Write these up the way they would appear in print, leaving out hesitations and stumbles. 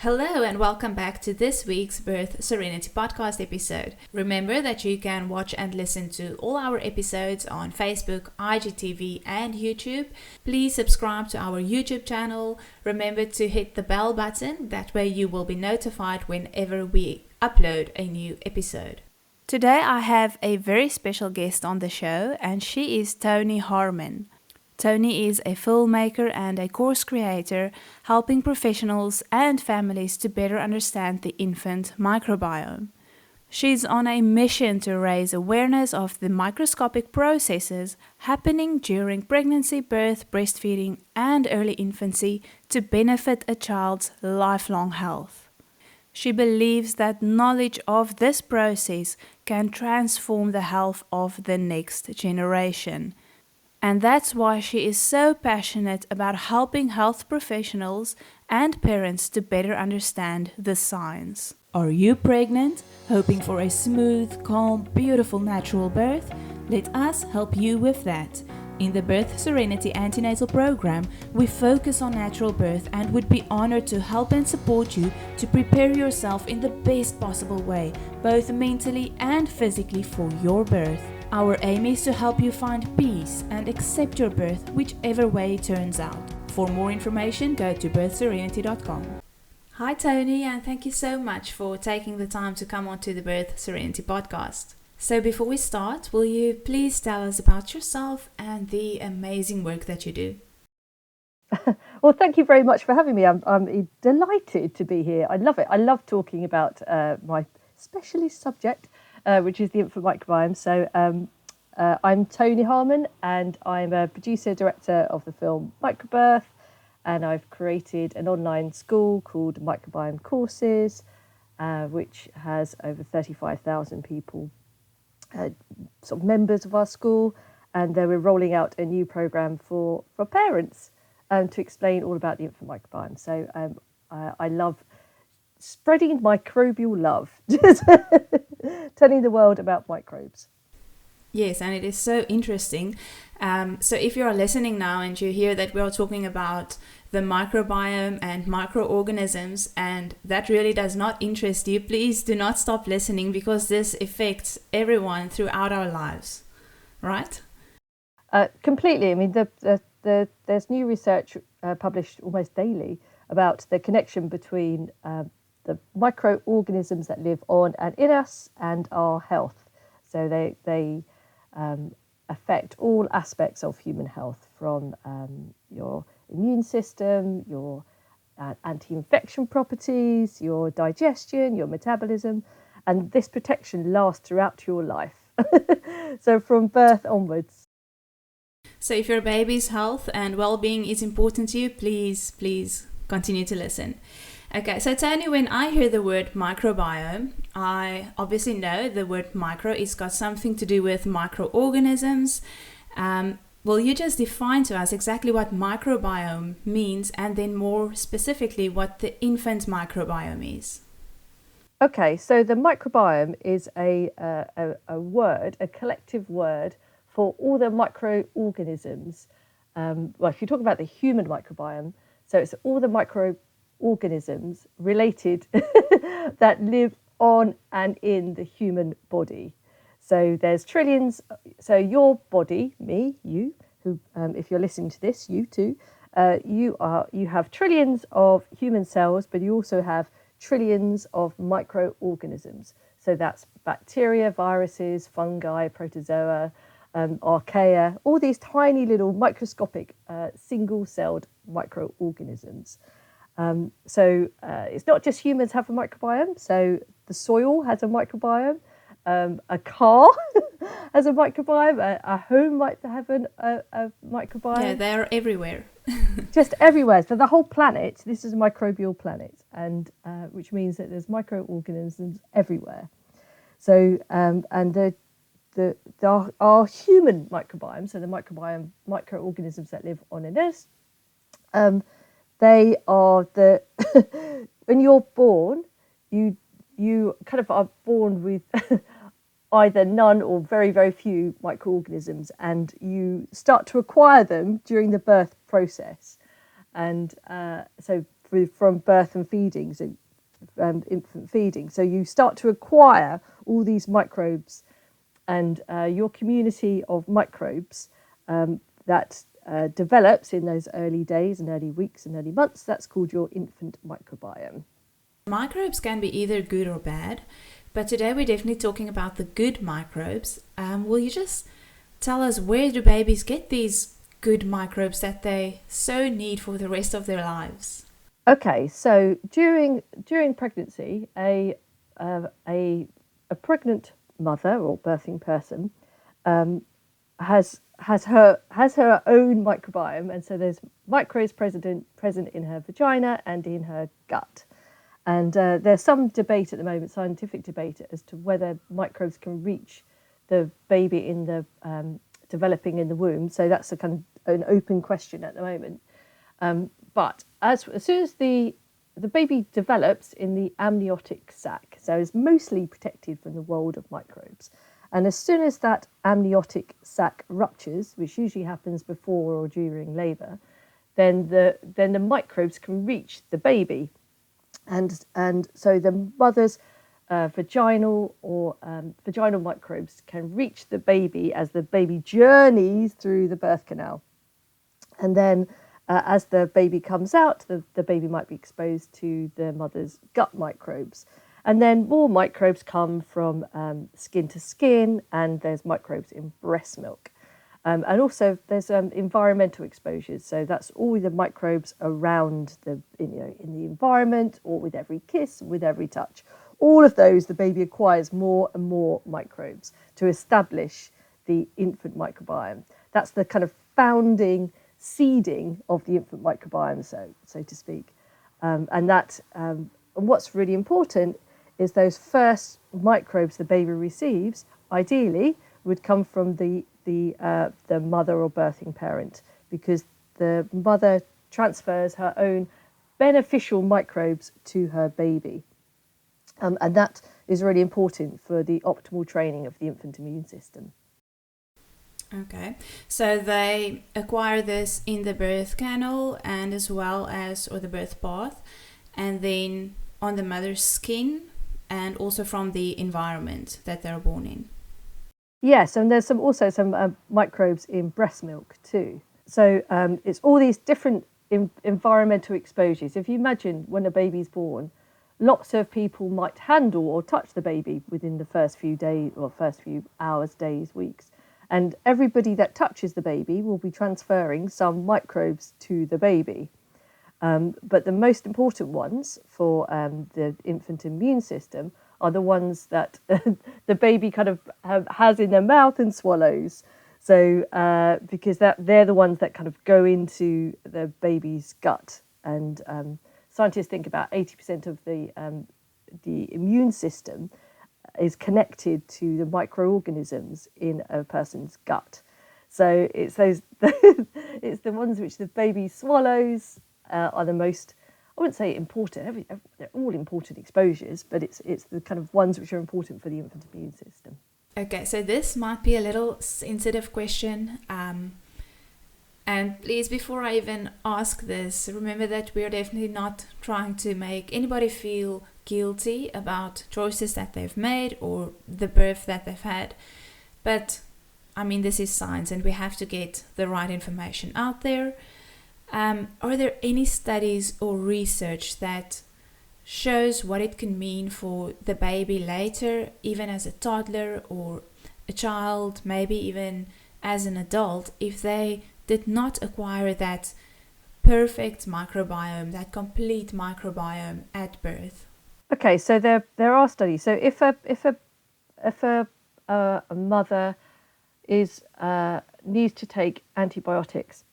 Hello and welcome back to this week's Birth Serenity podcast episode. Remember that you can watch and listen to all our episodes on Facebook, IGTV and YouTube. Please subscribe to our YouTube channel. Remember to hit the bell button, that way you will be notified whenever we upload a new episode. Today I have a very special guest on the show and she is Toni Harman. Toni is a filmmaker and a course creator, helping professionals and families to better understand the infant microbiome. She's on a mission to raise awareness of the microscopic processes happening during pregnancy, birth, breastfeeding, and early infancy to benefit a child's lifelong health. She believes that knowledge of this process can transform the health of the next generation. And that's why she is so passionate about helping health professionals and parents to better understand the science. Are you pregnant, hoping for a smooth, calm, beautiful natural birth? Let us help you with that. In the Birth Serenity Antenatal Program, we focus on natural birth and would be honored to help and support you to prepare yourself in the best possible way, both mentally and physically for your birth. Our aim is to help you find peace and accept your birth whichever way it turns out. For more information, go to birthserenity.com. Hi Toni, and thank you so much for taking the time to come onto the Birth Serenity podcast. So before we start, will you please tell us about yourself and the amazing work that you do? Well, thank you very much for having me. I'm delighted to be here. I love it. I love talking about my specialist subject, which is the infant microbiome. So I'm Toni Harman and I'm a producer director of the film Microbirth, and I've created an online school called Microbiome Courses, which has over 35,000 people, sort of members of our school, and we're rolling out a new program for parents to explain all about the infant microbiome. So I love spreading microbial love, telling the world about microbes. Yes, and it is so interesting. So if you are listening now and you hear that we are talking about the microbiome and microorganisms, and that really does not interest you, please do not stop listening, because this affects everyone throughout our lives, right? Completely. I mean, there's new research published almost daily about the connection between the microorganisms that live on and in us and our health. So they affect all aspects of human health, from your immune system, your anti-infection properties, your digestion, your metabolism, and this protection lasts throughout your life. So from birth onwards. So if your baby's health and well-being is important to you, please continue to listen. Okay, so Toni, when I hear the word microbiome, I obviously know the word micro is got something to do with microorganisms. Will you just define to us exactly what microbiome means, and then more specifically what the infant microbiome is? Okay, so the microbiome is a word, a collective word for all the microorganisms. Well, if you talk about the human microbiome, so it's all the microorganisms related that live on and in the human body. So there's trillions. So your body, me, you, who, if you're listening to this, you too, you have trillions of human cells, but you also have trillions of microorganisms. So that's bacteria, viruses, fungi, protozoa, archaea, all these tiny little microscopic single-celled microorganisms. So it's not just humans have a microbiome. So the soil has a microbiome. A car has a microbiome. A home might have a microbiome. Yeah, they're everywhere. Just everywhere. So the whole planet, this is a microbial planet, and which means that there's microorganisms everywhere. So and our human microbiome, so the microorganisms that live on Earth, they are when you're born, you kind of are born with either none or very, very few microorganisms, and you start to acquire them during the birth process. And so from birth and feeding, so infant feeding. So you start to acquire all these microbes, and your community of microbes that develops in those early days and early weeks and early months, that's called your infant microbiome. Microbes can be either good or bad, but today we're definitely talking about the good microbes. Will you just tell us, where do babies get these good microbes that they so need for the rest of their lives? Okay, so during pregnancy, a pregnant mother or birthing person has her own microbiome, and so there's microbes present in her vagina and in her gut. And there's some debate at the moment, scientific debate, as to whether microbes can reach the baby in the developing in the womb. So that's a kind of an open question at the moment. But as soon as the baby develops in the amniotic sac, so it's mostly protected from the world of microbes. And as soon as that amniotic sac ruptures, which usually happens before or during labour, then the microbes can reach the baby. And so the mother's vaginal microbes can reach the baby as the baby journeys through the birth canal. And then as the baby comes out, the baby might be exposed to the mother's gut microbes. And then more microbes come from skin to skin, and there's microbes in breast milk. And also there's environmental exposures. So that's all the microbes around in the environment, or with every kiss, with every touch. All of those, the baby acquires more and more microbes to establish the infant microbiome. That's the kind of founding seeding of the infant microbiome, so to speak. And what's really important is those first microbes the baby receives, ideally, would come from the mother or birthing parent, because the mother transfers her own beneficial microbes to her baby. And that is really important for the optimal training of the infant immune system. Okay, so they acquire this in the birth canal and as well as, or the birth path, and then on the mother's skin, and also from the environment that they're born in. Yes, and there's also some microbes in breast milk too. So it's all these different environmental exposures. If you imagine when a baby's born, lots of people might handle or touch the baby within the first few days, or first few hours, days, weeks. And everybody that touches the baby will be transferring some microbes to the baby. But the most important ones for the infant immune system are the ones that the baby kind of has in their mouth and swallows. So because they're the ones that kind of go into the baby's gut. And scientists think about 80% of the immune system is connected to the microorganisms in a person's gut. So it's those it's the ones which the baby swallows are the most, I wouldn't say important, they're all important exposures, but it's the kind of ones which are important for the infant immune system. Okay, so this might be a little sensitive question. And please, before I even ask this, remember that we're definitely not trying to make anybody feel guilty about choices that they've made or the birth that they've had. But, I mean, this is science and we have to get the right information out there. Are there any studies or research that shows what it can mean for the baby later, even as a toddler or a child, maybe even as an adult, if they did not acquire that perfect microbiome, that complete microbiome at birth? Okay, so there are studies. So if a mother needs to take antibiotics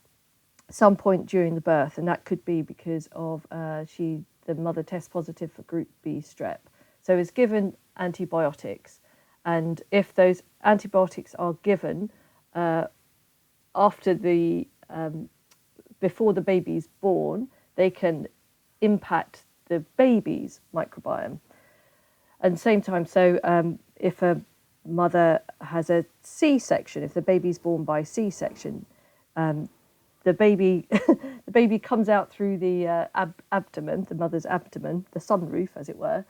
some point during the birth, and that could be because of the mother tests positive for group B strep, so is given antibiotics, and if those antibiotics are given after before the baby's born, they can impact the baby's microbiome. And same time, so if a mother has a C-section, if the baby's born by C-section, the baby the baby comes out through the abdomen, the mother's abdomen, the sunroof, as it were,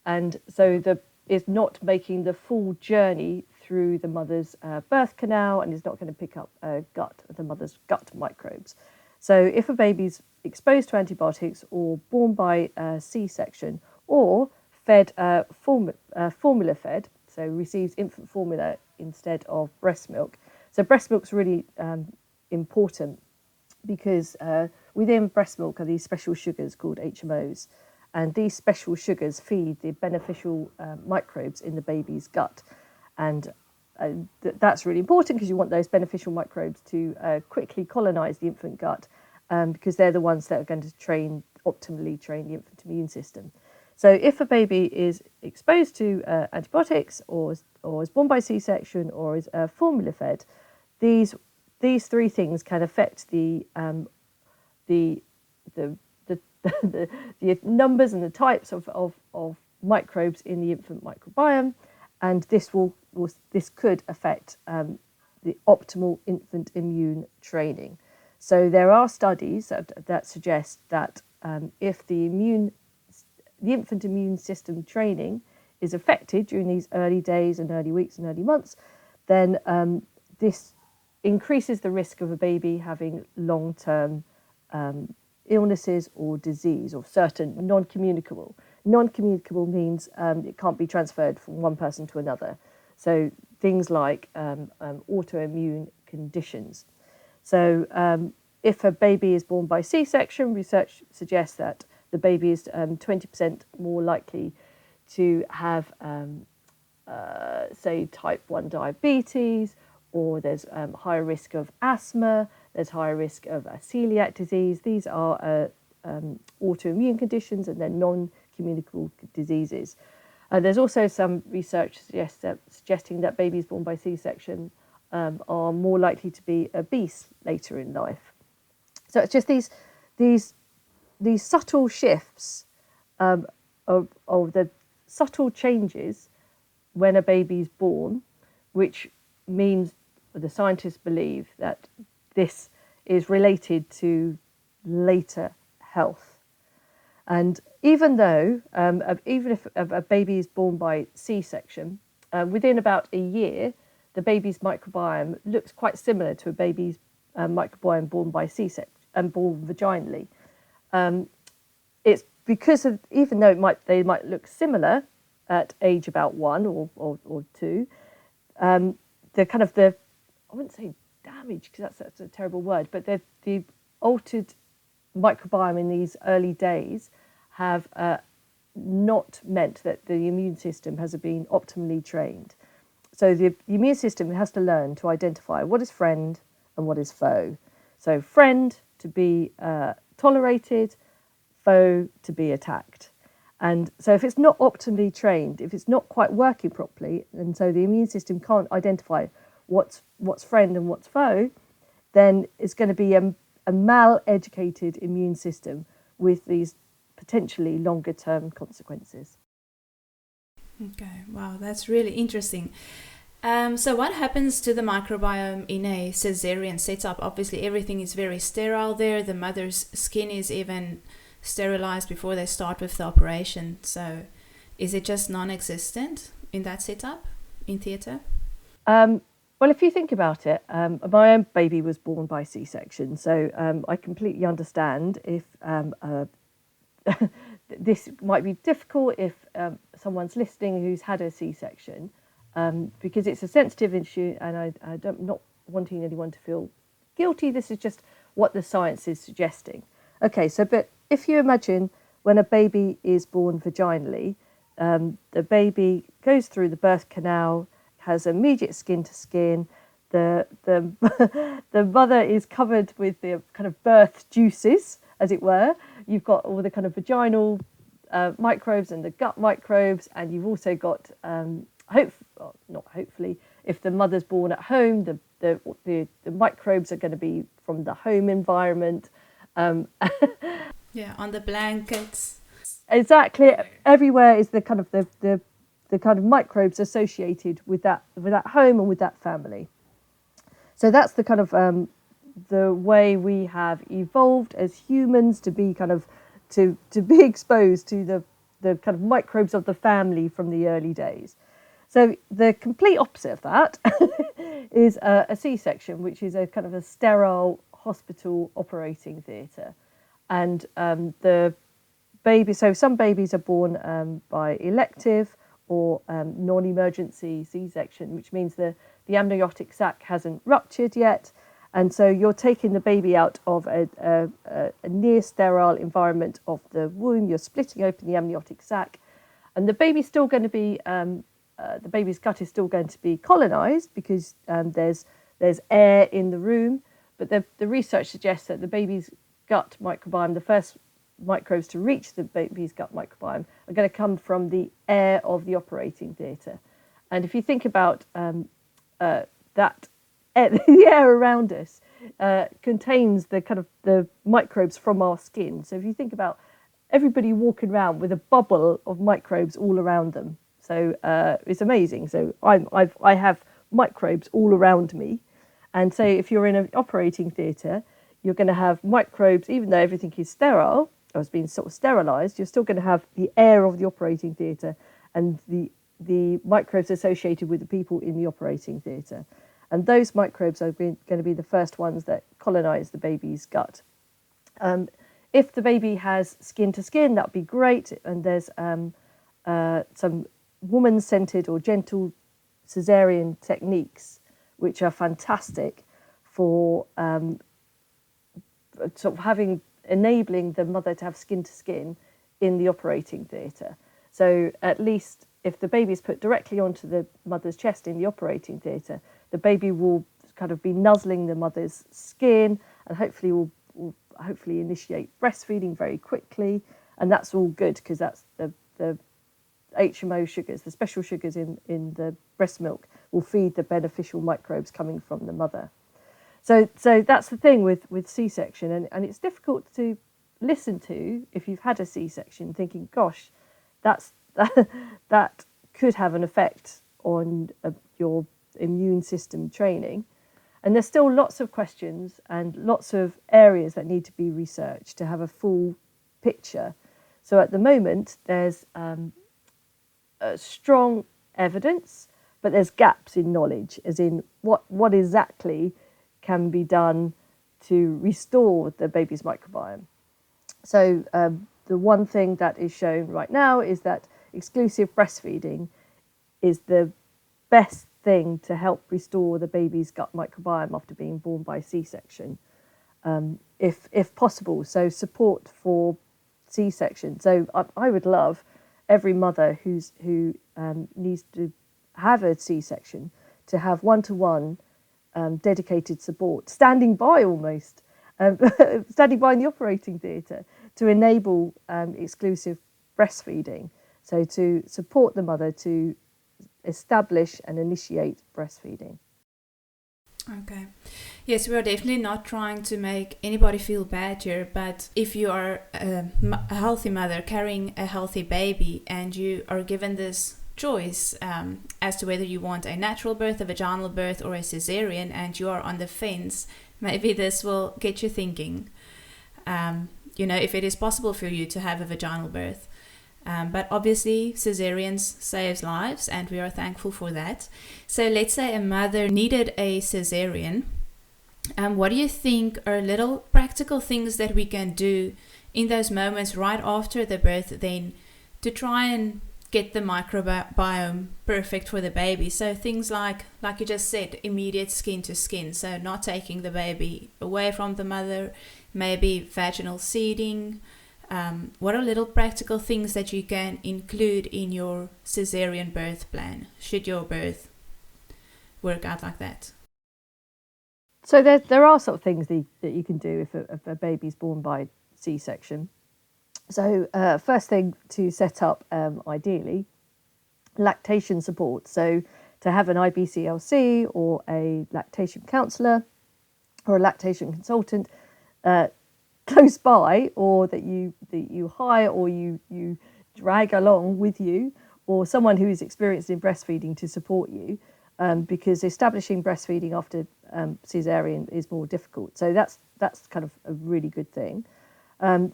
and so is not making the full journey through the mother's birth canal, and is not going to pick up the mother's gut microbes. So if a baby's exposed to antibiotics or born by C-section or fed formula fed, so receives infant formula instead of breast milk. So breast milk's really important because within breast milk are these special sugars called HMOs, and these special sugars feed the beneficial microbes in the baby's gut. And that's really important because you want those beneficial microbes to quickly colonise the infant gut, because they're the ones that are going to optimally train the infant immune system. So if a baby is exposed to antibiotics or is born by C-section or is formula fed, these three things can affect the numbers and the types of microbes in the infant microbiome, and this could affect the optimal infant immune training. So there are studies that suggest that if the infant immune system training is affected during these early days and early weeks and early months, then this increases the risk of a baby having long-term illnesses or disease, or certain non-communicable. Non-communicable means it can't be transferred from one person to another. So things like autoimmune conditions. So if a baby is born by C-section, research suggests that the baby is 20% more likely to have, say, type 1 diabetes, or there's higher risk of asthma, there's higher risk of celiac disease. These are autoimmune conditions, and they're non-communicable diseases. There's also some research suggesting that babies born by C-section are more likely to be obese later in life. So it's just these subtle shifts of the subtle changes when a baby's born, which means the scientists believe that this is related to later health. And even though, even if a baby is born by C-section, within about a year, the baby's microbiome looks quite similar to a baby's microbiome born by C-section and born vaginally. It's because of, even though they might look similar at age about 1 or 2, I wouldn't say damage because that's a terrible word, but the altered microbiome in these early days have not meant that the immune system has been optimally trained. So the immune system has to learn to identify what is friend and what is foe. So friend to be tolerated, foe to be attacked. And so if it's not optimally trained, if it's not quite working properly, and so the immune system can't identify what's friend and what's foe, then it's going to be a mal-educated immune system with these potentially longer term consequences. Okay, wow, that's really interesting. So what happens to the microbiome in a Caesarean setup? Obviously everything is very sterile there. The mother's skin is even sterilized before they start with the operation. So is it just non-existent in that setup, in theatre? Well, if you think about it, my own baby was born by C-section, so I completely understand if this might be difficult if someone's listening who's had a C-section, because it's a sensitive issue, and I'm not wanting anyone to feel guilty. This is just what the science is suggesting. Okay, so but if you imagine when a baby is born vaginally, the baby goes through the birth canal, has immediate skin to skin. The mother is covered with the kind of birth juices, as it were. You've got all the kind of vaginal microbes and the gut microbes, and you've also got not hopefully, if the mother's born at home, the microbes are going to be from the home environment. Yeah, on the blankets. Exactly, everywhere is the kind of microbes associated with that home and with that family. So that's the kind of the way we have evolved as humans to be to be exposed to the kind of microbes of the family from the early days. So the complete opposite of that is a C-section, which is a kind of a sterile hospital operating theatre. And so some babies are born by elective or non-emergency C-section, which means the amniotic sac hasn't ruptured yet. And so you're taking the baby out of a near sterile environment of the womb. You're splitting open the amniotic sac, and the baby's still going to be the baby's gut is still going to be colonized because there's air in the room. But the research suggests that the baby's gut microbiome, the first microbes to reach the baby's gut microbiome, are going to come from the air of the operating theatre. And if you think about that. The air around us contains the kind of the microbes from our skin. So if you think about everybody walking around with a bubble of microbes all around them, so it's amazing. So I have microbes all around me, and so if you're in an operating theatre, you're going to have microbes, even though everything is sterile or has been sort of sterilised. You're still going to have the air of the operating theatre and the microbes associated with the people in the operating theatre. And those microbes are going to be the first ones that colonise the baby's gut. If the baby has skin to skin, that would be great. And there's some woman-centred or gentle Caesarean techniques, which are fantastic for sort of enabling the mother to have skin to skin in the operating theatre. So at least if the baby is put directly onto the mother's chest in the operating theatre, the baby will kind of be nuzzling the mother's skin and hopefully will initiate breastfeeding very quickly. And that's all good because that's the HMO sugars, the special sugars in the breast milk will feed the beneficial microbes coming from the mother. So that's the thing with C-section, and it's difficult to listen to if you've had a C-section, thinking, gosh, that could have an effect on your immune system training. And there's still lots of questions and lots of areas that need to be researched to have a full picture. So at the moment, there's strong evidence, but there's gaps in knowledge, as in what exactly can be done to restore the baby's microbiome. So the one thing that is shown right now is that exclusive breastfeeding is the best thing to help restore the baby's gut microbiome after being born by C-section, if possible. So support for C-section. So I would love every mother who needs to have a C-section to have one-to-one dedicated support, standing by almost, standing by in the operating theatre to enable exclusive breastfeeding. So to support the mother to establish and initiate breastfeeding. Okay. Yes, we are definitely not trying to make anybody feel bad here, but if you are a healthy mother carrying a healthy baby and you are given this choice as to whether you want a natural birth, a vaginal birth, or a Caesarean, and you are on the fence, maybe this will get you thinking, if it is possible for you to have a vaginal birth. But obviously Caesareans saves lives, and we are thankful for that. So let's say a mother needed a Caesarean. What do you think are little practical things that we can do in those moments right after the birth then to try and get the microbiome perfect for the baby? So things like you just said, immediate skin to skin. So not taking the baby away from the mother, maybe vaginal seeding. What are little practical things that you can include in your Caesarean birth plan, should your birth work out like that? So there are sort of things that you can do if a baby's born by C-section. So first thing to set up, ideally, lactation support. So to have an IBCLC or a lactation counsellor or a lactation consultant close by, or that you hire or you drag along with you, or someone who is experienced in breastfeeding to support you, because establishing breastfeeding after Caesarean is more difficult. So that's kind of a really good thing.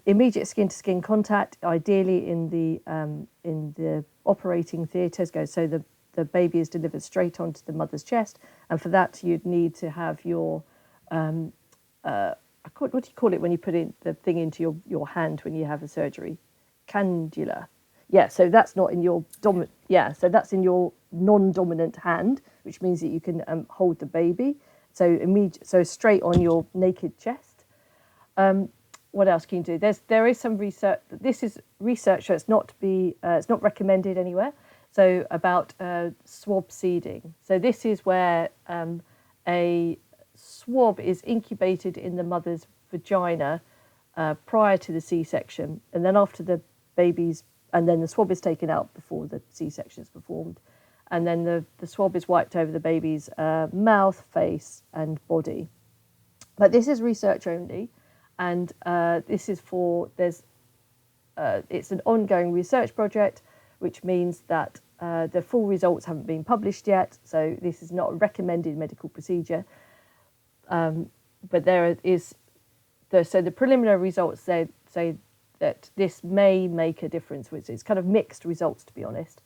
Immediate skin-to-skin contact, ideally in the operating theatres, so the baby is delivered straight onto the mother's chest, and for that you'd need to have your what do you call it when you put the thing into your hand when you have a surgery? Cannula. Yeah, so that's not in your dominant. Yeah, so that's in your non-dominant hand, which means that you can hold the baby. So straight on your naked chest. What else can you do? There is some research. This is research, so it's not recommended anywhere. So about swab seeding. So this is where a swab is incubated in the mother's vagina prior to the C-section, and then after the baby's, and then the swab is taken out before the C-section is performed, and then the swab is wiped over the baby's mouth, face, and body. But this is research only, and this is it's an ongoing research project, which means that the full results haven't been published yet. So this is not a recommended medical procedure. But so the preliminary results say that this may make a difference, which is kind of mixed results, to be honest.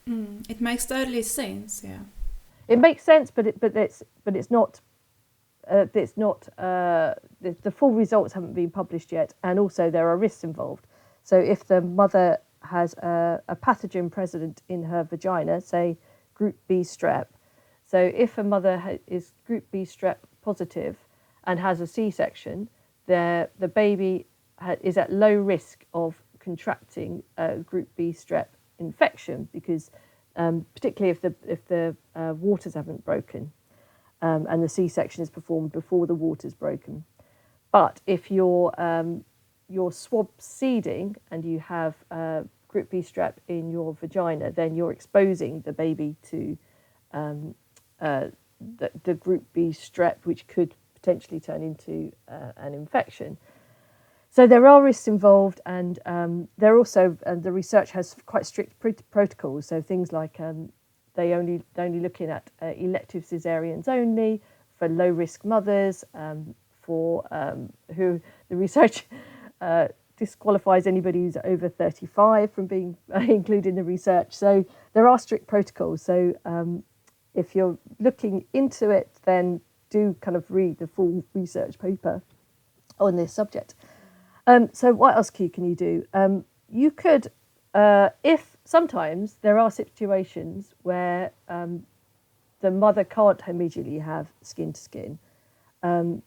It makes totally sense, yeah. It makes sense, but it's not. The full results haven't been published yet, and also there are risks involved. So if the mother has a pathogen present in her vagina, say group B strep, so if a mother is group B strep positive and has a C-section, the baby is at low risk of contracting group B strep infection, because particularly if the waters haven't broken and the C-section is performed before the water's broken. But if you're swab seeding and you have group B strep in your vagina, then you're exposing the baby to the group B strep, which could potentially turn into an infection. So there are risks involved, and there also the research has quite strict protocols. So things like they only looking at elective caesareans only for low risk mothers, for who the research disqualifies anybody who's over 35 from being included in the research. So there are strict protocols. So if you're looking into it, then do kind of read the full research paper on this subject. So what else can you do? You could, if sometimes there are situations where the mother can't immediately have skin to skin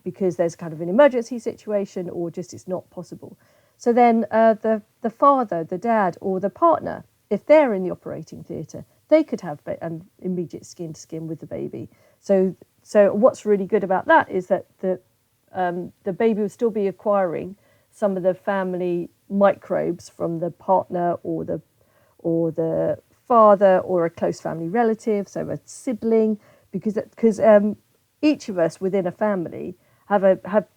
because there's kind of an emergency situation, or just it's not possible. So then the father, the dad, or the partner, if they're in the operating theatre, they could have immediate skin to skin with the baby. So what's really good about that is that the baby will still be acquiring some of the family microbes from the partner or the father or a close family relative, so a sibling, because each of us within a family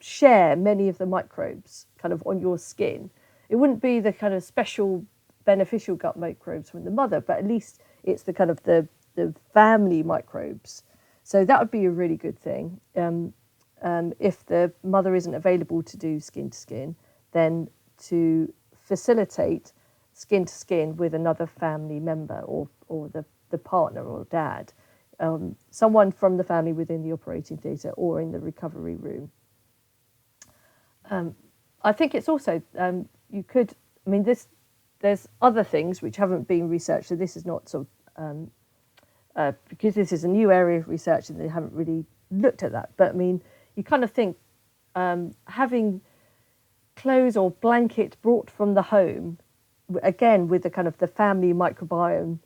share many of the microbes kind of on your skin. It wouldn't be the kind of special beneficial gut microbes from the mother, but at least it's the kind of the family microbes. So that would be a really good thing. If the mother isn't available to do skin to skin, then to facilitate skin to skin with another family member or the partner or dad, someone from the family within the operating theatre or in the recovery room. I think it's also, you could, I mean, there's other things which haven't been researched, so this is not sort of, because this is a new area of research and they haven't really looked at that. But I mean, you kind of think having clothes or blanket brought from the home, again with the kind of the family microbiome,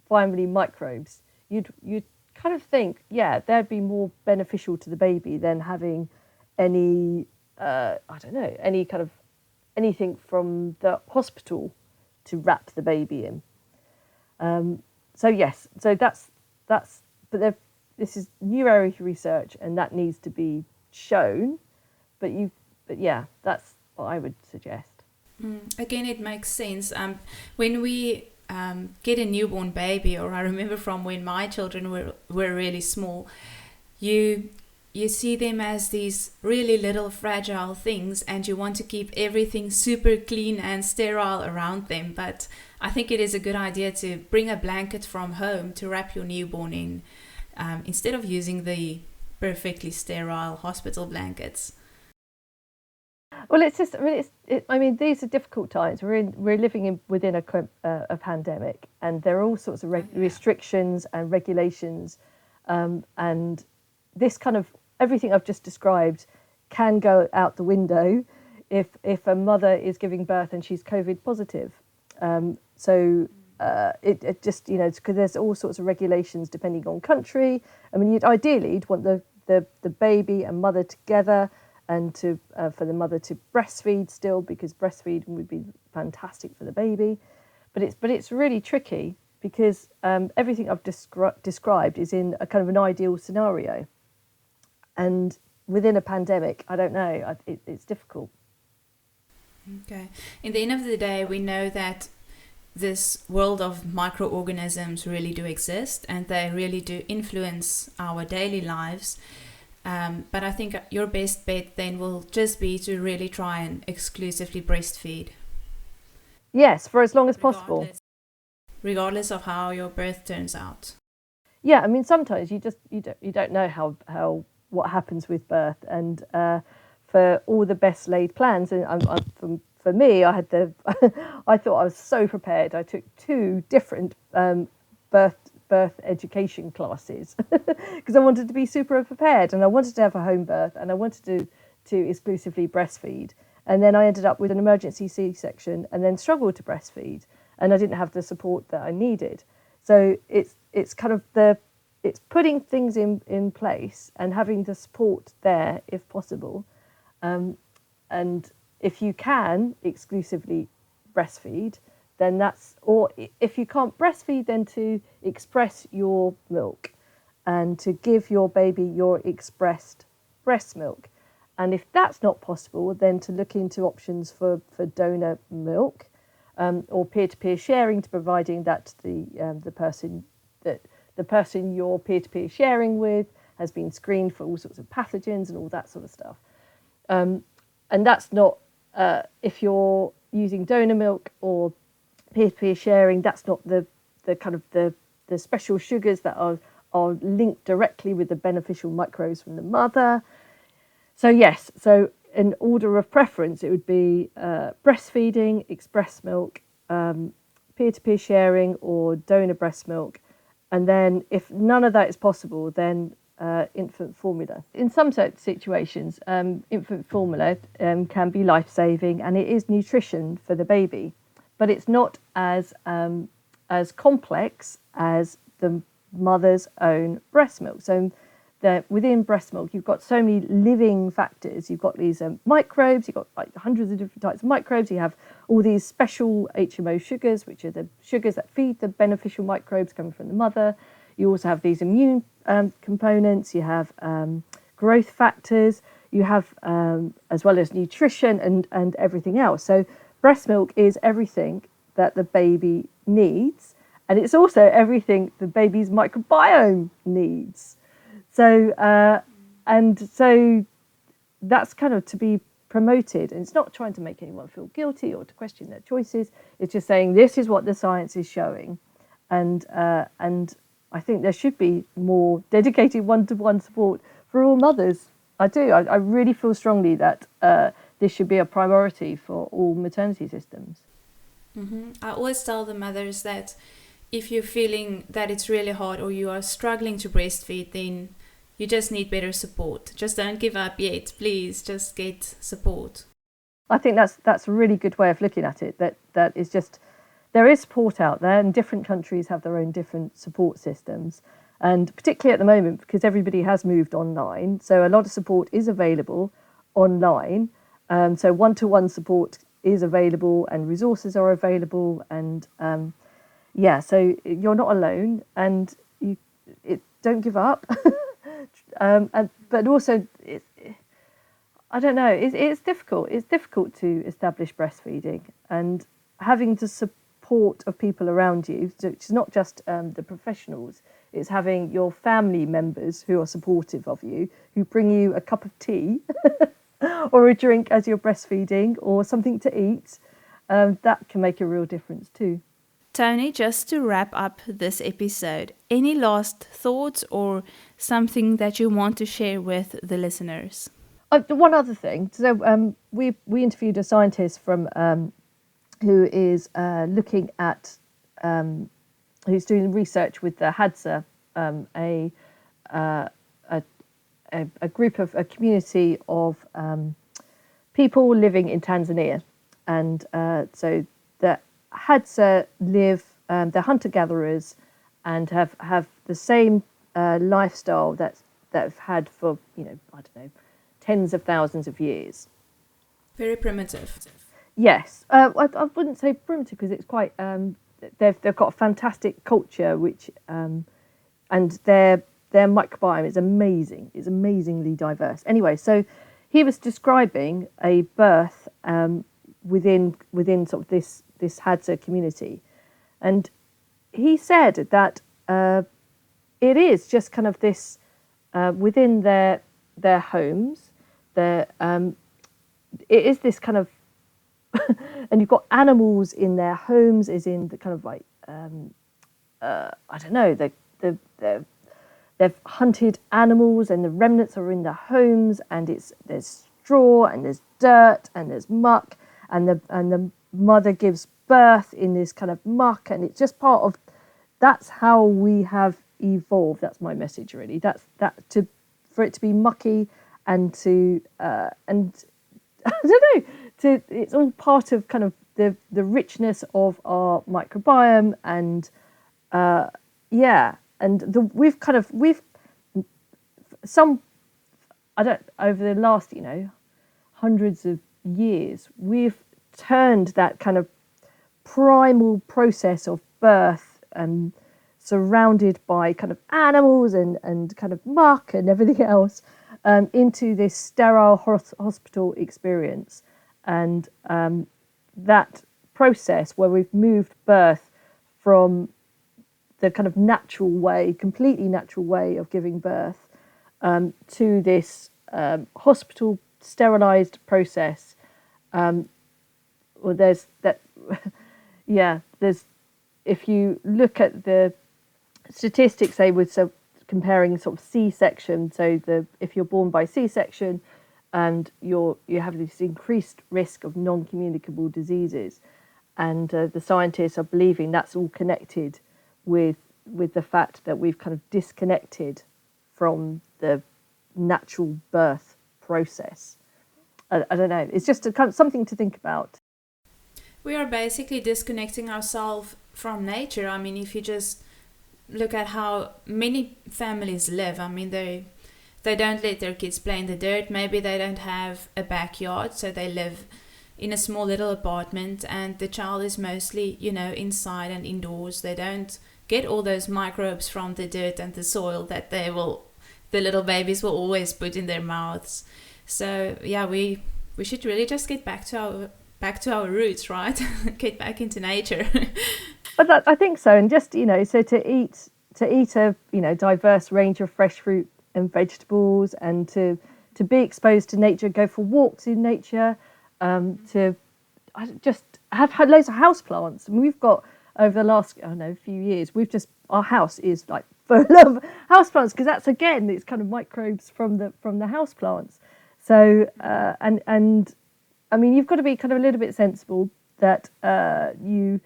family microbes, you'd kind of think, yeah, they'd be more beneficial to the baby than having any, I don't know, any kind of anything from the hospital to wrap the baby in. So yes, so that's but this is new area of research and that needs to be shown. But yeah, that's what I would suggest. Again, it makes sense. When we get a newborn baby, or I remember from when my children were really small, you see them as these really little fragile things, and you want to keep everything super clean and sterile around them. But I think it is a good idea to bring a blanket from home to wrap your newborn in, instead of using the perfectly sterile hospital blankets. Well, it's just, I mean, these are difficult times. We're living within a pandemic, and there are all sorts of restrictions and regulations, and this kind of everything I've just described can go out the window if a mother is giving birth and she's COVID positive. It just, you know, because there's all sorts of regulations depending on country. I mean, ideally you'd want the baby and mother together, and for the mother to breastfeed still, because breastfeeding would be fantastic for the baby. But it's really tricky because everything I've described is in a kind of an ideal scenario. And within a pandemic, I don't know, it's difficult. Okay. In the end of the day, we know that this world of microorganisms really do exist, and they really do influence our daily lives. But I think your best bet then will just be to really try and exclusively breastfeed. Yes, for as long as possible. Regardless of how your birth turns out. Yeah, I mean, sometimes you don't know how what happens with birth, and for all the best laid plans, and for me, I had I thought I was so prepared. I took 2 different birth education classes because I wanted to be super prepared, and I wanted to have a home birth, and I wanted to exclusively breastfeed. And then I ended up with an emergency C-section, and then struggled to breastfeed, and I didn't have the support that I needed. So it's kind of it's putting things in place and having the support there if possible. And if you can exclusively breastfeed, then or if you can't breastfeed, then to express your milk and to give your baby your expressed breast milk. And if that's not possible, then to look into options for donor milk, or peer-to-peer sharing, to providing that the person you're peer-to-peer sharing with has been screened for all sorts of pathogens and all that sort of stuff. And that's not, if you're using donor milk or peer-to-peer sharing, that's not the kind of the special sugars that are linked directly with the beneficial microbes from the mother. So yes, so in order of preference, it would be breastfeeding, express milk, peer-to-peer sharing, or donor breast milk. And then if none of that is possible, then infant formula. In some situations, infant formula can be life-saving, and it is nutrition for the baby, but it's not as complex as the mother's own breast milk. So within breast milk, you've got so many living factors. You've got these microbes, you've got like hundreds of different types of microbes. You have all these special HMO sugars, which are the sugars that feed the beneficial microbes coming from the mother. You also have these immune components. You have growth factors. You have, as well as nutrition and everything else. So breast milk is everything that the baby needs. And it's also everything the baby's microbiome needs. So, so that's kind of to be promoted. And it's not trying to make anyone feel guilty or to question their choices. It's just saying this is what the science is showing. And I think there should be more dedicated one-to-one support for all mothers. I do. I really feel strongly that this should be a priority for all maternity systems. Mm-hmm. I always tell the mothers that if you're feeling that it's really hard or you are struggling to breastfeed, then you just need better support. Just don't give up yet, please. Just get support. I think that's a really good way of looking at it. That is just, there is support out there, and different countries have their own different support systems. And particularly at the moment, because everybody has moved online, so a lot of support is available online. So one-to-one support is available, and resources are available, and so you're not alone, and don't give up. But also, I don't know, it's difficult. It's difficult to establish breastfeeding, and having to support support of people around you. So it's not just the professionals, it's having your family members who are supportive of you, who bring you a cup of tea or a drink as you're breastfeeding or something to eat. That can make a real difference too. Toni, just to wrap up this episode, any last thoughts or something that you want to share with the listeners? One other thing. So we interviewed a scientist from who is looking at who's doing research with the Hadza, a group of a community of people living in Tanzania, and so the Hadza live, they're hunter-gatherers and have the same lifestyle that they've had for, I don't know, tens of thousands of years. Very primitive. Yes, I wouldn't say primitive because it's quite. They've got a fantastic culture, which and their microbiome is amazing. It's amazingly diverse. Anyway, so he was describing a birth within sort of this Hadza community, and he said that it is just kind of this within their homes. It is this kind of, and you've got animals in their homes, is in the kind of like I don't know, they've hunted animals and the remnants are in their homes, and there's straw and there's dirt and there's muck, and the mother gives birth in this kind of muck, and it's just part of, that's how we have evolved. That's my message really. For it to be mucky and to and I don't know, it's all part of kind of the richness of our microbiome, and over the last hundreds of years, we've turned that kind of primal process of birth and surrounded by kind of animals and kind of muck and everything else into this sterile hospital experience. And that process where we've moved birth from the kind of natural way, completely natural way of giving birth, to this hospital sterilized process. There's if you look at the statistics, they would, so comparing sort of C-section, so if you're born by C-section, and you have this increased risk of non-communicable diseases, and the scientists are believing that's all connected with the fact that we've kind of disconnected from the natural birth process. I don't know. It's just something to think about. We are basically disconnecting ourselves from nature. I mean, if you just look at how many families live, I mean, they don't let their kids play in the dirt. Maybe they don't have a backyard, so they live in a small little apartment, and the child is mostly, inside and indoors. They don't get all those microbes from the dirt and the soil that the little babies will always put in their mouths. So yeah, we should really just get back to our roots, right? Get back into nature. But I think so, and just so to eat a diverse range of fresh fruit and vegetables, and to be exposed to nature, go for walks in nature, to just have had loads of houseplants. And we've got, over the last few years, our house is like full of houseplants, because that's, again, it's kind of microbes from the houseplants. So and I mean, you've got to be kind of a little bit sensible that you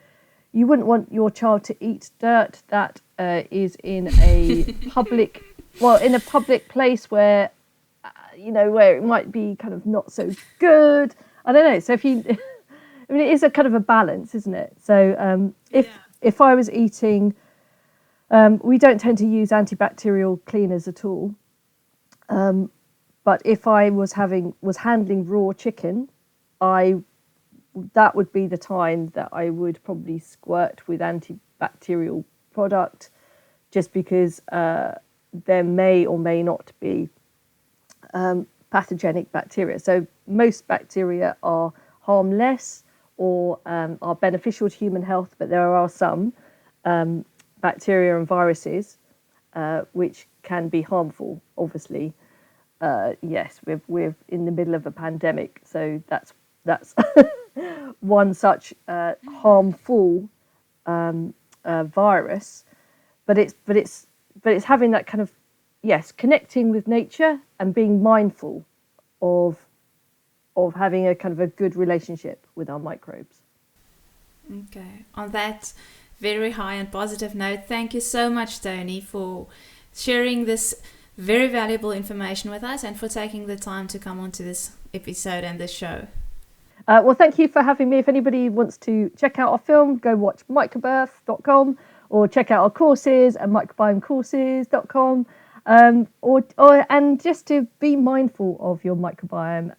wouldn't want your child to eat dirt that is in a public place where where it might be kind of not so good. I don't know. So if you, I mean, it is a kind of a balance, isn't it? So if I was eating, we don't tend to use antibacterial cleaners at all. But if I was handling raw chicken, that would be the time that I would probably squirt with antibacterial product, just because there may or may not be pathogenic bacteria. So most bacteria are harmless, or are beneficial to human health, but there are some bacteria and viruses which can be harmful. Obviously, yes, we're in the middle of a pandemic, so that's one such harmful virus. But it's having that kind of, yes, connecting with nature and being mindful of having a kind of a good relationship with our microbes. Okay. On that very high and positive note, thank you so much, Toni, for sharing this very valuable information with us and for taking the time to come onto this episode and this show. Well, thank you for having me. If anybody wants to check out our film, go watch microbirth.com or check out our courses at microbiomecourses.com, and just to be mindful of your microbiome.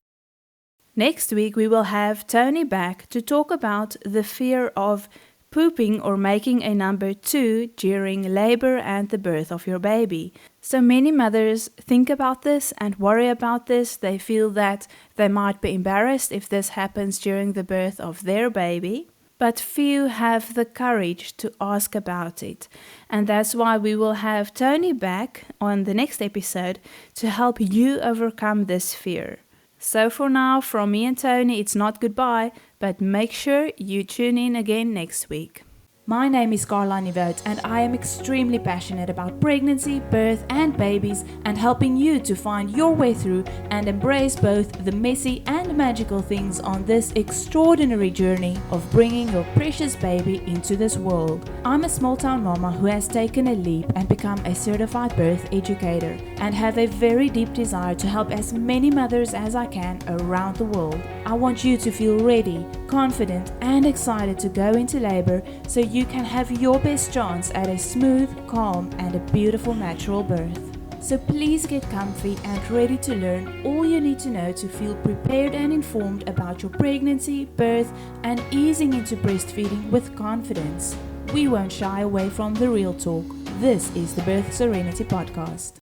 Next week, we will have Toni back to talk about the fear of pooping or making a number 2 during labor and the birth of your baby. So many mothers think about this and worry about this. They feel that they might be embarrassed if this happens during the birth of their baby. But few have the courage to ask about it. And that's why we will have Toni back on the next episode to help you overcome this fear. So for now, from me and Toni, it's not goodbye, but make sure you tune in again next week. My name is Caroline Vogt, and I am extremely passionate about pregnancy, birth and babies, and helping you to find your way through and embrace both the messy and magical things on this extraordinary journey of bringing your precious baby into this world. I'm a small-town mama who has taken a leap and become a certified birth educator, and have a very deep desire to help as many mothers as I can around the world. I want you to feel ready, confident and excited to go into labor so you can have your best chance at a smooth, calm and a beautiful natural birth. So please get comfy and ready to learn all you need to know to feel prepared and informed about your pregnancy, birth and easing into breastfeeding with confidence. We won't shy away from the real talk. This is the Birth Serenity Podcast.